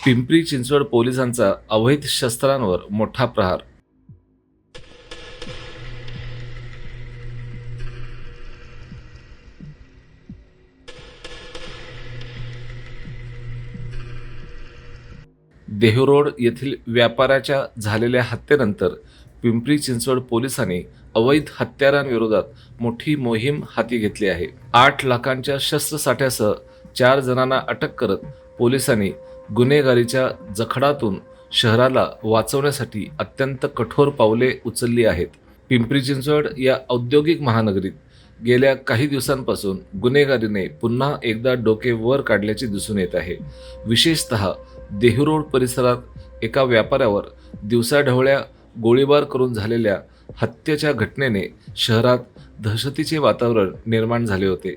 पिंपरी चिंचवड पोलिसांचा अवैध शस्त्रांवर मोठा प्रहार. देहूरोड येथील व्यापाऱ्याच्या झालेल्या हत्येनंतर पिंपरी चिंचवड पोलिसांनी अवैध हत्यारांविरोधात मोठी मोहीम हाती घेतली आहे. 8 लाखांच्या शस्त्रसाठ्यासह 4 जणांना अटक करत पोलिसांनी गुन्हेगारीच्या जखडातून शहराला वाचवण्यासाठी अत्यंत कठोर पावले उचलली आहेत. पिंपरी चिंचवड या औद्योगिक महानगरीत गेल्या काही दिवसांपासून गुन्हेगारीने पुन्हा एकदा डोके वर काढल्याचे दिसून येत आहे. विशेषतः देहूरोड परिसरात एका व्यापाऱ्यावर दिवसाढवळ्या गोळीबार करून झालेल्या हत्येच्या घटनेने शहरात दहशतीचे वातावरण निर्माण झाले होते.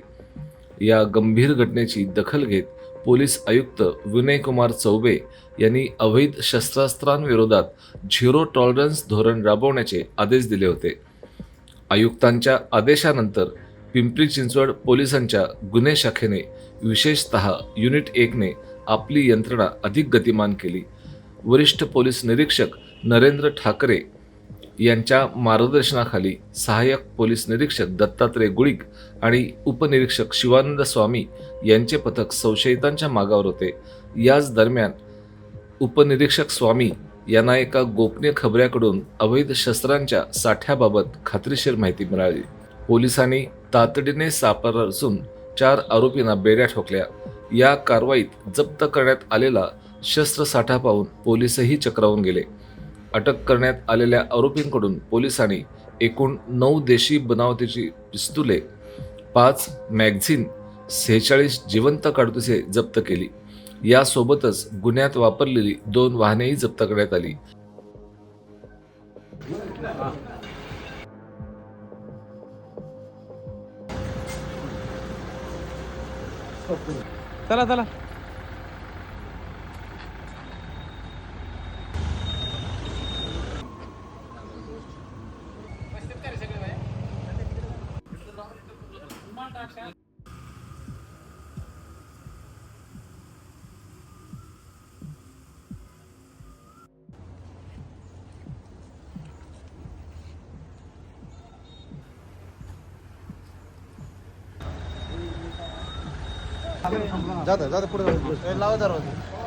या गंभीर घटनेची दखल घेत पोलीस आयुक्त विनयकुमार चौबे यांनी अवैध शस्त्रास्त्रांविरोधात झिरो टॉलरन्स धोरण राबवण्याचे आदेश दिले होते. आयुक्तांच्या आदेशानंतर पिंपरी चिंचवड पोलिसांच्या गुन्हे शाखेने विशेषतः युनिट 1 ने आपली यंत्रणा अधिक गतिमान केली. वरिष्ठ पोलीस निरीक्षक नरेंद्र ठाकरे यांच्या मार्गदर्शनाखाली सहाय्यक पोलीस निरीक्षक दत्तात्रय गुळिक आणि उपनिरीक्षक शिवानंद स्वामी यांचे पथक संशयितांच्या मागावर होते. याच दरम्यान उपनिरीक्षक स्वामी यांना एका गोपनीय खबऱ्याकडून अवैध शस्त्रांच्या साठ्याबाबत खात्रीशीर माहिती मिळाली. पोलिसांनी तातडीने सापळा रचून 4 आरोपींना बेड्या ठोकल्या. या कारवाईत जप्त करण्यात आलेला शस्त्रसाठा पाहून पोलीसही चक्रावून गेले. अटक करण्यात आलेल्या आरोपींकडून पोलिसांनी एकूण 9 देशी बनावटीची पिस्तुले, 5 मॅगझिन, 46 जिवंत काडतुसे जप्त केली. यासोबतच गुन्ह्यात वापरलेली 2 वाहनेही जप्त करण्यात आली. चला चला जाता पुढे लावा दरवाजा.